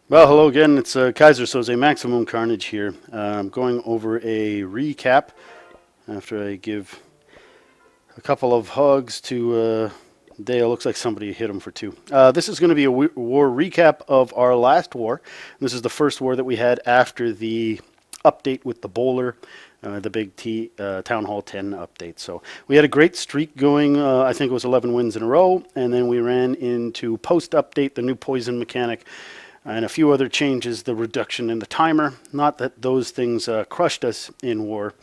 Well, hello again. It's Kaiser Soze, Maximum Carnage here. I'm going over a recap after I give a couple of hugs to Dale. Looks like somebody hit him for two. This is going to be a war recap of our last war. This is the first war that we had after the update with the bowler, the big Town Hall 10 update. So we had a great streak going. I think it was 11 wins in a row. And then we ran into post-update, the new poison mechanic, and a few other changes, the reduction in the timer. Not that those things crushed us in war,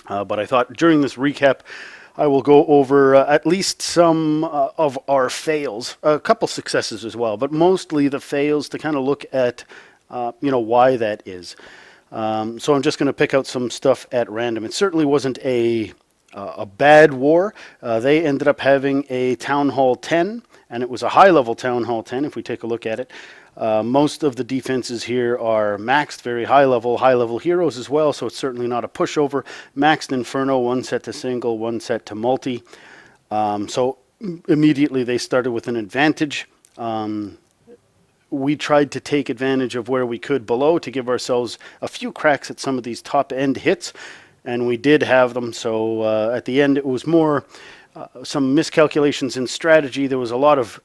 but I thought during this recap, I will go over at least some of our fails, a couple successes as well, but mostly the fails to kind of look at, why that is. So I'm just going to pick out some stuff at random. It certainly wasn't a bad war. They ended up having a Town Hall 10, and it was a high-level Town Hall 10 if we take a look at it. Most of the defenses here are maxed, very high-level heroes as well, so it's certainly not a pushover. Maxed Inferno, one set to single, one set to multi. So immediately they started with an advantage. We tried to take advantage of where we could below to give ourselves a few cracks at some of these top-end hits, and we did have them. So at the end, it was more some miscalculations in strategy. There was a lot of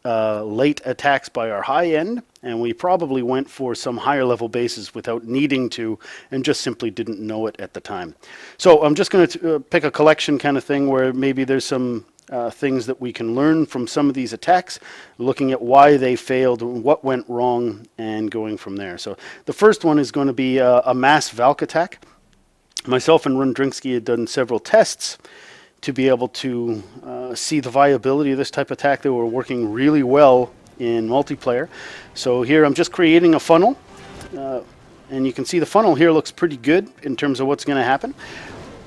late attacks by our high end, and we probably went for some higher level bases without needing to, and just simply didn't know it at the time. So I'm just going to pick a collection kind of thing where maybe there's some things that we can learn from some of these attacks, looking at why they failed, what went wrong, and going from there. So the first one is going to be a mass Valk attack. Myself and Rundrinsky had done several tests to be able to see the viability of this type of attack. They were working really well in multiplayer. So here I'm just creating a funnel, and you can see the funnel here looks pretty good in terms of what's going to happen.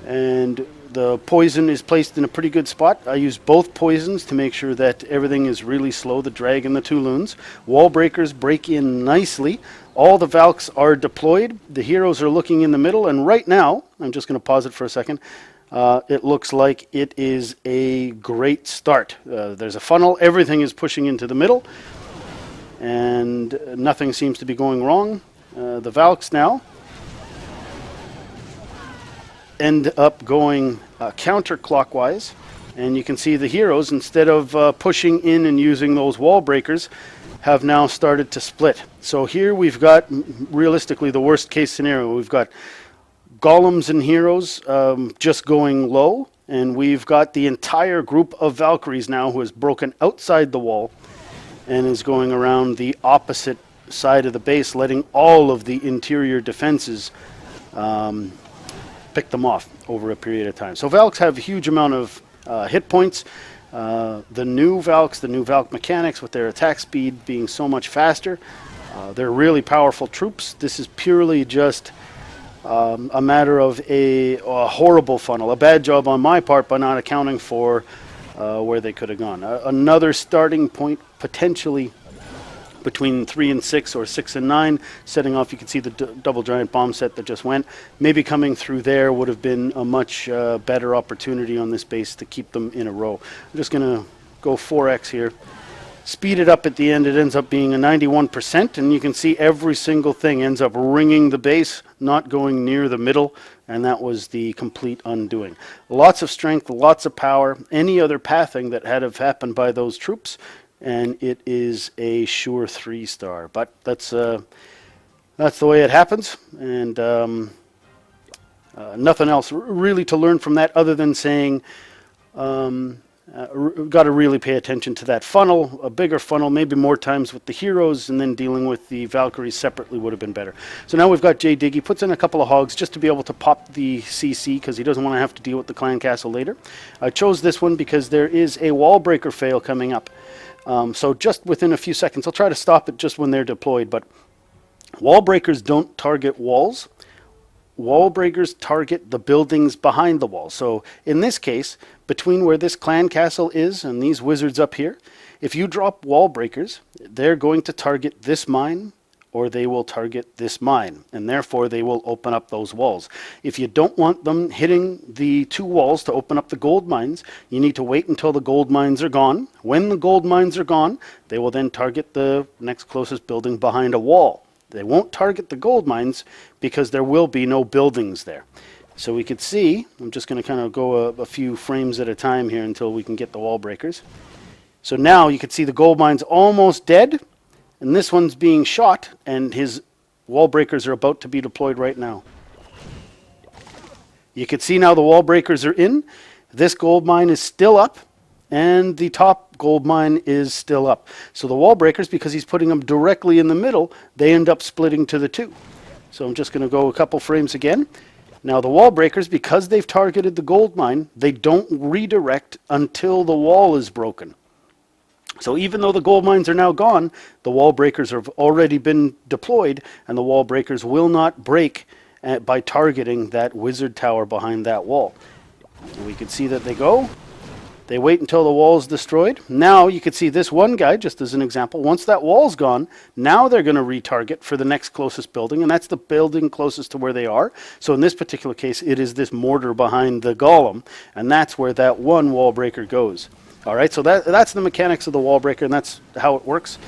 And the poison is placed in a pretty good spot. I use both poisons to make sure that everything is really slow, the drag and the two loons. Wall breakers break in nicely. All the Valks are deployed. The heroes are looking in the middle, and right now, I'm just going to pause it for a second, it looks like it is a great start. There's a funnel, everything is pushing into the middle, and nothing seems to be going wrong. The Valks now end up going counterclockwise, and you can see the heroes, instead of pushing in and using those wall breakers, have now started to split. So here we've got, realistically, the worst case scenario. We've got golems and heroes just going low, and we've got the entire group of Valkyries now who has broken outside the wall and is going around the opposite side of the base, letting all of the interior defenses pick them off over a period of time. So Valks have a huge amount of hit points. The new Valks, the new Valk mechanics with their attack speed being so much faster, they're really powerful troops. This is purely just a matter of a horrible funnel, a bad job on my part by not accounting for where they could have gone. Another starting point potentially between 3 and 6 or 6 and 9, setting off. You can see the double giant bomb set that just went. Maybe coming through there would have been a much better opportunity on this base to keep them in a row. I'm just going to go 4x here. Speed it up at the end. It ends up being a 91%, and you can see every single thing ends up ringing the base, not going near the middle, and that was the complete undoing. Lots of strength, lots of power, any other pathing that had have happened by those troops, and it is a sure 3-star. But that's the way it happens, and nothing else really to learn from that other than saying got to really pay attention to that funnel, a bigger funnel, maybe more times with the heroes, and then dealing with the Valkyries separately would have been better. So now we've got Jay Diggy, puts in a couple of hogs just to be able to pop the CC because he doesn't want to have to deal with the clan castle later. I chose this one because there is a wall breaker fail coming up. So just within a few seconds, I'll try to stop it just when they're deployed, but wall breakers don't target walls. Wall breakers target the buildings behind the wall. So in this case, between where this clan castle is and these wizards up here, if you drop wall breakers, they're going to target this mine or they will target this mine, and therefore they will open up those walls. If you don't want them hitting the two walls to open up the gold mines, you need to wait until the gold mines are gone. When the gold mines are gone, they will then target the next closest building behind a wall. They won't target the gold mines because there will be no buildings there. So we could see, I'm just going to kind of go a few frames at a time here until we can get the wall breakers. So now you can see the gold mine's almost dead, and this one's being shot, and his wall breakers are about to be deployed right now. You can see now the wall breakers are in. This gold mine is still up, and the top gold mine is still up. So the wall breakers, because he's putting them directly in the middle, they end up splitting to the two. So I'm just going to go a couple frames again. Now the wall breakers, because they've targeted the gold mine, they don't redirect until the wall is broken. So even though the gold mines are now gone, the wall breakers have already been deployed, and the wall breakers will not break by targeting that wizard tower behind that wall. And we can see that they go. They wait until the wall is destroyed. Now you can see this one guy, just as an example, once that wall's gone, now they're going to retarget for the next closest building, and that's the building closest to where they are. So in this particular case, it is this mortar behind the golem, and that's where that one wall breaker goes. All right, so that's the mechanics of the wall breaker, and that's how it works.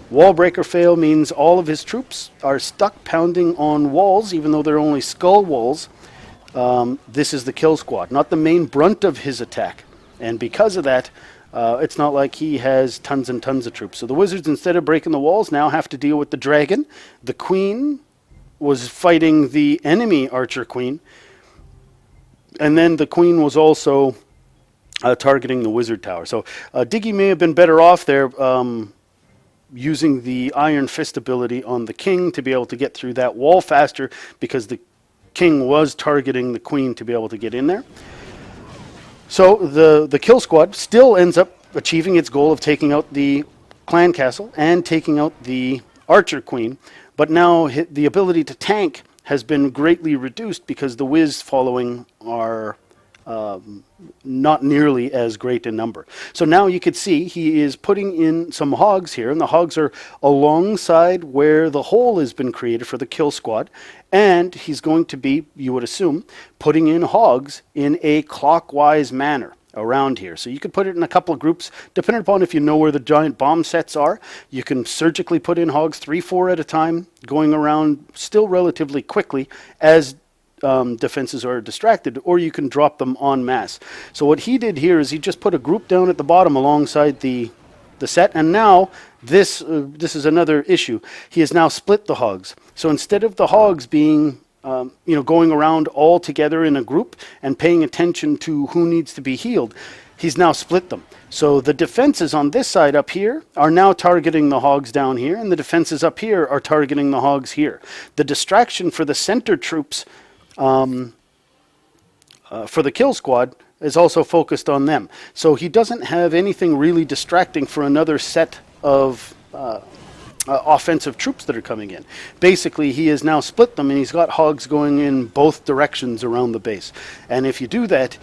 Wall breaker fail means all of his troops are stuck pounding on walls, even though they're only skull walls. This is the kill squad, not the main brunt of his attack. And because of that, it's not like he has tons and tons of troops. So the wizards, instead of breaking the walls, now have to deal with the dragon. The queen was fighting the enemy archer queen. And then the queen was also targeting the wizard tower. So Diggy may have been better off there using the Iron Fist ability on the king to be able to get through that wall faster, because the king was targeting the queen to be able to get in there. So the kill squad still ends up achieving its goal of taking out the clan castle and taking out the archer queen, but now the ability to tank has been greatly reduced because the whiz following are not nearly as great in number. So now you could see he is putting in some hogs here, and the hogs are alongside where the hole has been created for the kill squad, and he's going to be, you would assume, putting in hogs in a clockwise manner around here. So you could put it in a couple of groups, depending upon if you know where the giant bomb sets are. You can surgically put in hogs 3-4 at a time, going around still relatively quickly as defenses are distracted, or you can drop them en masse. So what he did here is he just put a group down at the bottom alongside the set, and now this is another issue. He has now split the hogs. So instead of the hogs being going around all together in a group and paying attention to who needs to be healed, he's now split them. So the defenses on this side up here are now targeting the hogs down here, and the defenses up here are targeting the hogs here. The distraction for the center troops for the kill squad is also focused on them. So he doesn't have anything really distracting for another set of offensive troops that are coming in. Basically, he has now split them, and he's got hogs going in both directions around the base. And if you do that,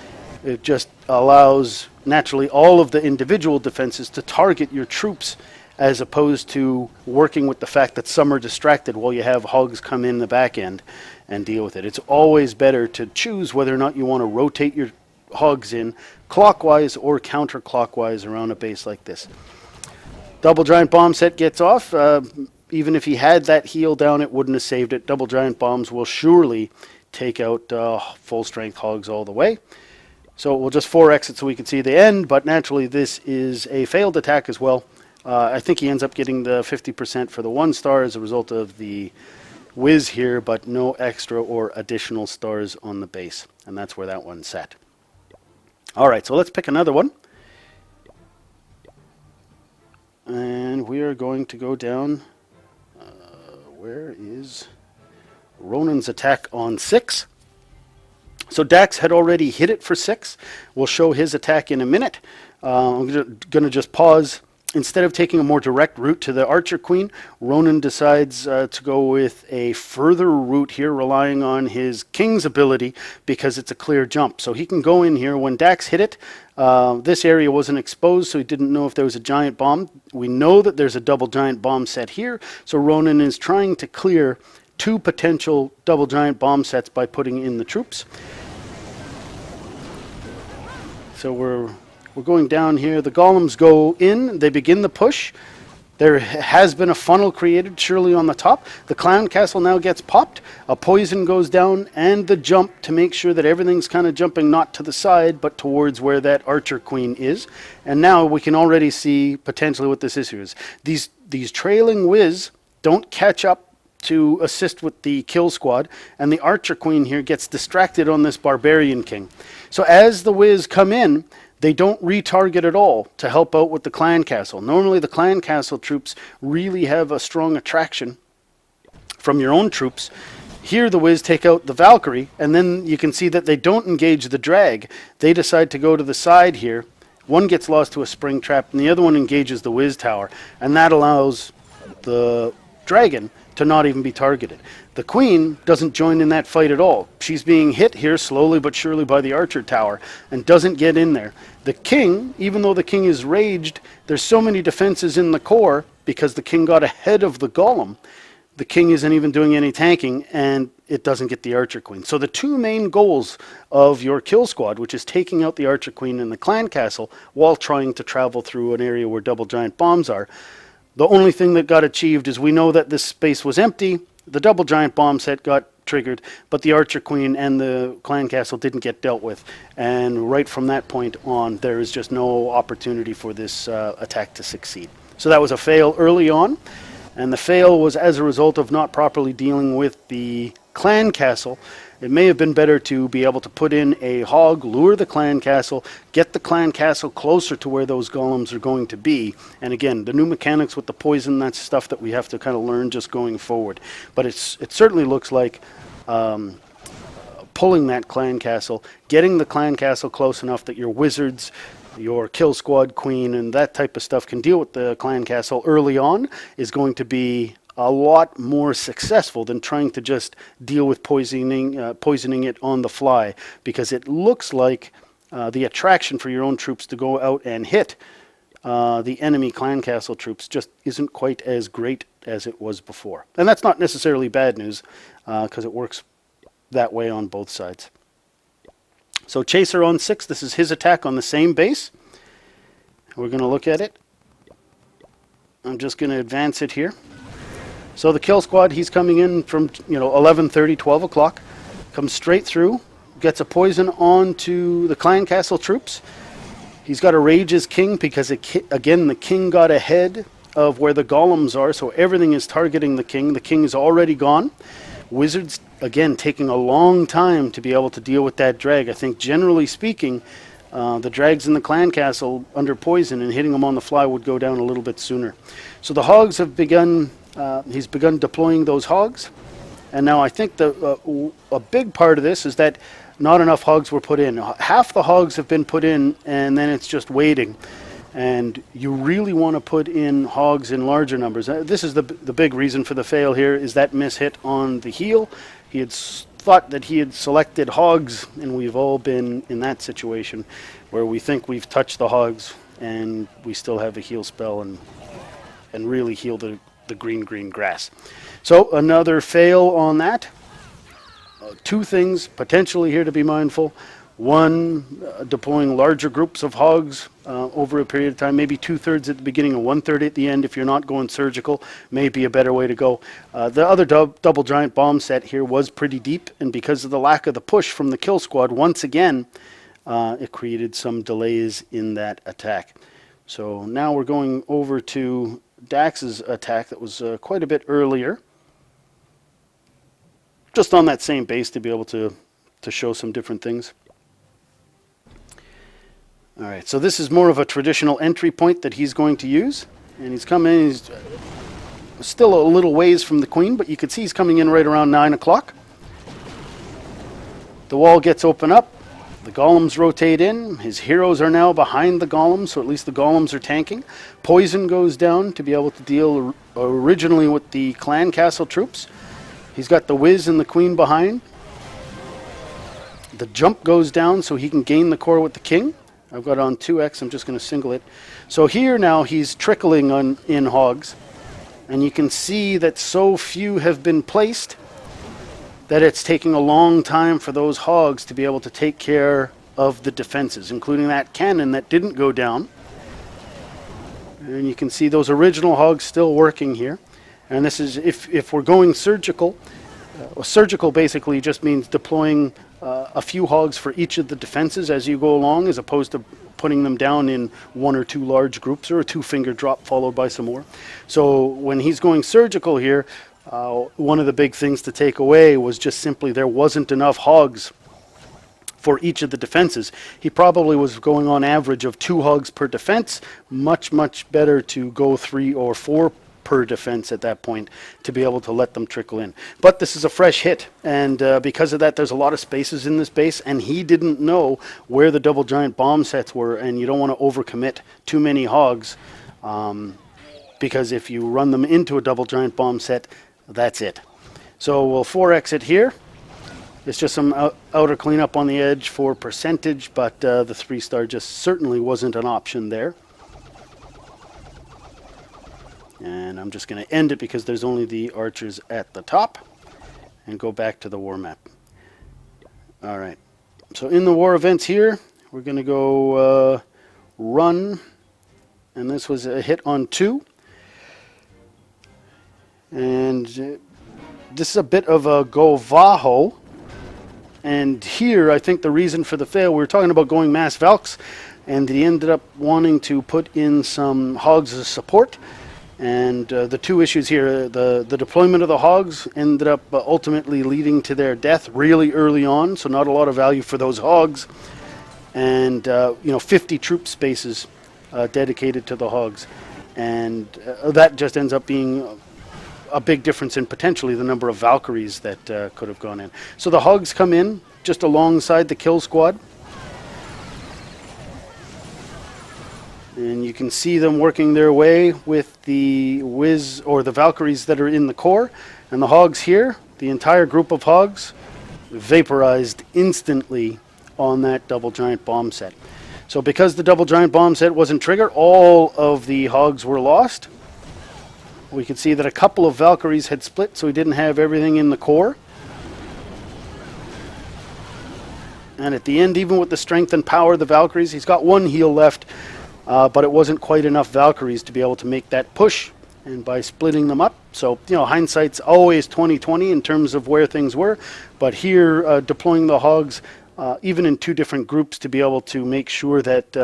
it just allows naturally all of the individual defenses to target your troops, as opposed to working with the fact that some are distracted while you have hogs come in the back end and deal with it. It's always better to choose whether or not you want to rotate your hogs in clockwise or counterclockwise around a base like this. Double giant bomb set gets off. Even if he had that heal down, it wouldn't have saved it. Double giant bombs will surely take out full strength hogs all the way. So we'll just 4x it so we can see the end, but naturally this is a failed attack as well. I think he ends up getting the 50% for the 1 star as a result of the whiz here, but no extra or additional stars on the base. And that's where that one's set. All right, so let's pick another one. And we are going to go down. Where is Ronan's attack on 6? So Dax had already hit it for 6. We'll show his attack in a minute. I'm going to just pause. Instead of taking a more direct route to the Archer Queen, Ronan decides to go with a further route here, relying on his King's ability because it's a clear jump. So he can go in here. When Dax hit it, this area wasn't exposed, so he didn't know if there was a giant bomb. We know that there's a double giant bomb set here, so Ronan is trying to clear 2 potential double giant bomb sets by putting in the troops. So we're going down here. The golems go in. They begin the push. There has been a funnel created, surely on the top. The clan castle now gets popped. A poison goes down, and the jump to make sure that everything's kind of jumping not to the side, but towards where that archer queen is. And now we can already see potentially what this issue is. These trailing whiz don't catch up to assist with the kill squad, and the archer queen here gets distracted on this barbarian king. So as the whiz come in, they don't retarget at all to help out with the clan castle. Normally the clan castle troops really have a strong attraction from your own troops. Here the whiz take out the Valkyrie, and then you can see that they don't engage the drag. They decide to go to the side here. One gets lost to a spring trap, and the other one engages the whiz tower, and that allows the dragon to not even be targeted. The queen doesn't join in that fight at all. She's being hit here slowly but surely by the archer tower and doesn't get in there. The king, even though the king is raged, there's so many defenses in the core because the king got ahead of the golem. The king isn't even doing any tanking, and it doesn't get the archer queen. So the two main goals of your kill squad, which is taking out the archer queen and the clan castle while trying to travel through an area where double giant bombs are, the only thing that got achieved is we know that this space was empty. The double giant bomb set got triggered, but the archer queen and the clan castle didn't get dealt with. And right from that point on, there is just no opportunity for this attack to succeed. So that was a fail early on, and the fail was as a result of not properly dealing with the clan castle. It may have been better to be able to put in a hog, lure the clan castle, get the clan castle closer to where those golems are going to be. And again, the new mechanics with the poison, that's stuff that we have to kind of learn just going forward. But it certainly looks like pulling that clan castle, getting the clan castle close enough that your wizards, your kill squad queen, and that type of stuff can deal with the clan castle early on is going to be a lot more successful than trying to just deal with poisoning it on the fly, because it looks like the attraction for your own troops to go out and hit the enemy clan castle troops just isn't quite as great as it was before. And that's not necessarily bad news, because it works that way on both sides. So Chaser on 6, this is his attack on the same base. We're going to look at it. I'm just going to advance it here. So the kill squad, he's coming in from 11:30, 12 o'clock, comes straight through, gets a poison onto the clan castle troops. He's got to rage his king because, again, the king got ahead of where the golems are, so everything is targeting the king. The king is already gone. Wizards, again, taking a long time to be able to deal with that drag. I think, generally speaking, the drags in the clan castle under poison and hitting them on the fly would go down a little bit sooner. So the hogs have begun... he's begun deploying those hogs, and now I think a big part of this is that not enough hogs were put in. Half the hogs have been put in, and then it's just waiting. And you really want to put in hogs in larger numbers. This is the big reason for the fail here, is that miss hit on the heel. He had thought that he had selected hogs, and we've all been in that situation where we think we've touched the hogs, and we still have a heal spell and really heal the green grass. So another fail on that. Two things potentially here to be mindful. One, deploying larger groups of hogs over a period of time, maybe 2/3 at the beginning and 1/3 at the end if you're not going surgical, may be a better way to go. The other double giant bomb set here was pretty deep, and because of the lack of the push from the kill squad, once again, it created some delays in that attack. So now we're going over to Dax's attack that was quite a bit earlier, just on that same base to be able to show some different things. All right, so this is more of a traditional entry point that he's going to use, and he's coming. He's still a little ways from the queen, but you can see he's coming in right around 9 o'clock. The wall gets open up. The golems rotate in. His heroes are now behind the golems, so at least the golems are tanking. Poison goes down to be able to deal originally with the clan castle troops. He's got the whiz and the queen behind. The jump goes down so he can gain the core with the king. I've got it on 2x. I'm just going to single it. So here now he's trickling in hogs, and you can see that so few have been placed that it's taking a long time for those hogs to be able to take care of the defenses, including that cannon that didn't go down. And you can see those original hogs still working here. And this is if we're going surgical. Surgical basically just means deploying a few hogs for each of the defenses as you go along, as opposed to putting them down in one or two large groups or a two-finger drop followed by some more. So when he's going surgical here, one of the big things to take away was just simply there wasn't enough hogs for each of the defenses. He probably was going on average of 2 hogs per defense. Much better to go 3 or 4 per defense at that point to be able to let them trickle in. But this is a fresh hit, and because of that there's a lot of spaces in this base, and he didn't know where the double giant bomb sets were, and you don't want to overcommit too many hogs, because if you run them into a double giant bomb set, that's it. So we'll 4x it here. It's just some outer cleanup on the edge for percentage, but the 3-star just certainly wasn't an option there. And I'm just going to end it because there's only the archers at the top, and go back to the war map. All right. So in the war events here, we're going to go run, and this was a hit on 2. And this is a bit of a go Vaho. And here, I think the reason for the fail, we were talking about going mass Valks, and he ended up wanting to put in some hogs as support. And the two issues here, the deployment of the hogs ended up ultimately leading to their death really early on, so not a lot of value for those hogs. And 50 troop spaces dedicated to the hogs, and that just ends up being a big difference in potentially the number of Valkyries that could have gone in. So the hogs come in just alongside the kill squad. And you can see them working their way with the Wiz or the Valkyries that are in the core. And the hogs here, the entire group of hogs, vaporized instantly on that double giant bomb set. So because the double giant bomb set wasn't triggered, all of the hogs were lost. We could see that a couple of Valkyries had split, so he didn't have everything in the core. And at the end, even with the strength and power of the Valkyries, he's got 1 heal left. But it wasn't quite enough Valkyries to be able to make that push, and by splitting them up. So, hindsight's always 20/20 in terms of where things were. But here, deploying the hogs, even in 2 different groups, to be able to make sure that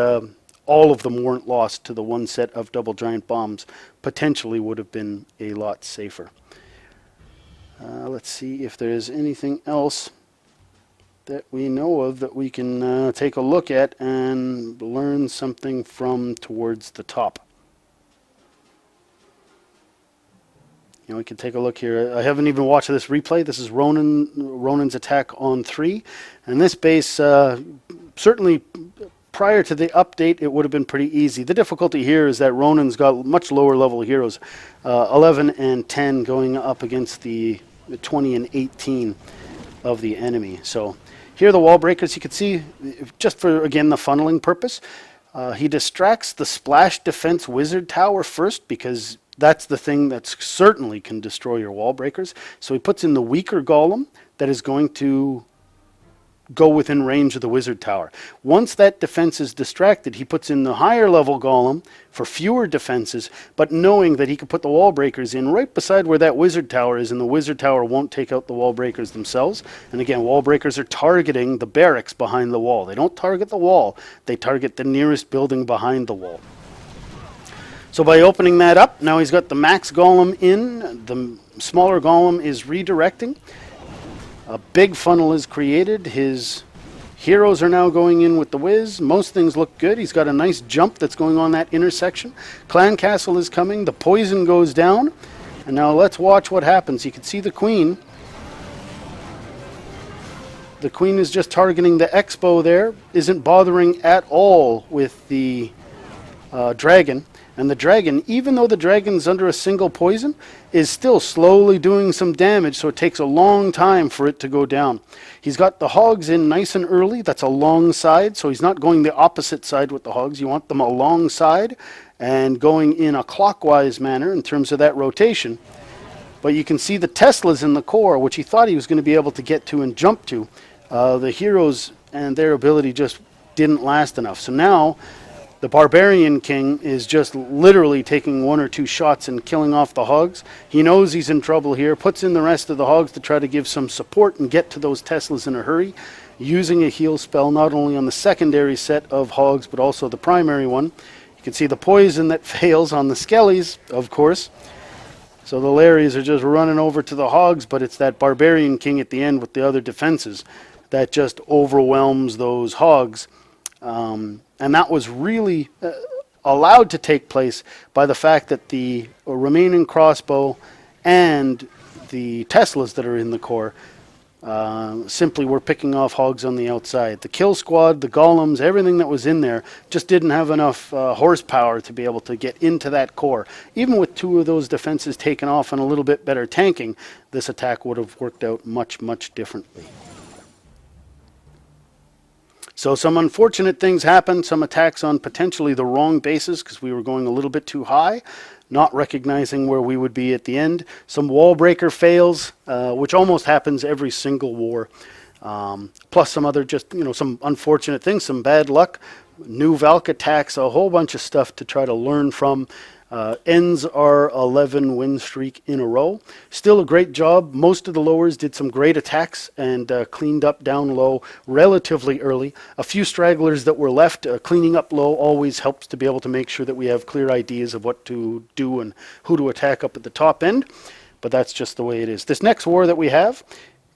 all of them weren't lost to the 1 set of double giant bombs, potentially would have been a lot safer. Let's see if there's anything else that we know of that we can take a look at and learn something from towards the top. We can take a look here. I haven't even watched this replay. This is Ronan's attack on 3. And this base, certainly prior to the update, it would have been pretty easy. The difficulty here is that Ronan's got much lower level heroes, 11 and 10 going up against the 20 and 18 of the enemy. So here are the wall breakers. You can see, just for, again, the funneling purpose, he distracts the splash defense wizard tower first, because that's the thing that certainly can destroy your wall breakers. So he puts in the weaker golem that is going to go within range of the wizard tower. Once that defense is distracted, he puts in the higher level golem for fewer defenses, but knowing that he can put the wall breakers in right beside where that wizard tower is, and the wizard tower won't take out the wall breakers themselves. And again, wall breakers are targeting the barracks behind the wall. They don't target the wall, they target the nearest building behind the wall. So by opening that up, now he's got the max golem in, the smaller golem is redirecting. A big funnel is created. His heroes are now going in with the whiz. Most things look good. He's got a nice jump that's going on that intersection. Clan Castle is coming. The poison goes down. And now let's watch what happens. You can see the queen. The queen is just targeting the expo there. Isn't bothering at all with the dragon. And the dragon, even though the dragon's under a single poison, is still slowly doing some damage, so it takes a long time for it to go down. He's got the hogs in nice and early. That's alongside, so he's not going the opposite side with the hogs. You want them alongside and going in a clockwise manner in terms of that rotation. But you can see the Teslas in the core, which he thought he was going to be able to get to and jump to. The heroes and their ability just didn't last enough. So now The Barbarian King is just literally taking one or two shots and killing off the hogs. He knows he's in trouble here, puts in the rest of the hogs to try to give some support and get to those Teslas in a hurry, using a heal spell not only on the secondary set of hogs but also the primary one. You can see the poison that fails on the Skellies, of course. So the Larrys are just running over to the hogs, but it's that Barbarian King at the end with the other defenses that just overwhelms those hogs. And that was really allowed to take place by the fact that the remaining crossbow and the Teslas that are in the core simply were picking off hogs on the outside. The kill squad, the golems, everything that was in there just didn't have enough horsepower to be able to get into that core. Even with two of those defenses taken off and a little bit better tanking, this attack would have worked out much, much differently. So some unfortunate things happened, some attacks on potentially the wrong bases because we were going a little bit too high, not recognizing where we would be at the end. Some wall breaker fails, which almost happens every single war. Plus some other some unfortunate things, some bad luck, new Valk attacks, a whole bunch of stuff to try to learn from. Ends our 11 win streak in a row. Still a great job. Most of the lowers did some great attacks and cleaned up down low relatively early. A few stragglers that were left, cleaning up low always helps to be able to make sure that we have clear ideas of what to do and who to attack up at the top end. But that's just the way it is. This next war that we have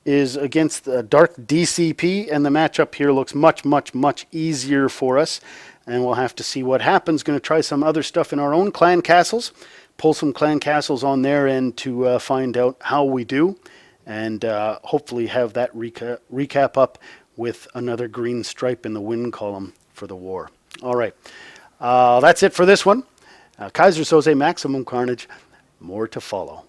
is against Dark DCP, and the matchup here looks much, much, much easier for us. And we'll have to see what happens. Going to try some other stuff in our own clan castles. Pull some clan castles on their end to find out how we do. And hopefully have that recap up with another green stripe in the win column for the war. All right. That's it for this one. Kaiser Soze, Maximum Carnage. More to follow.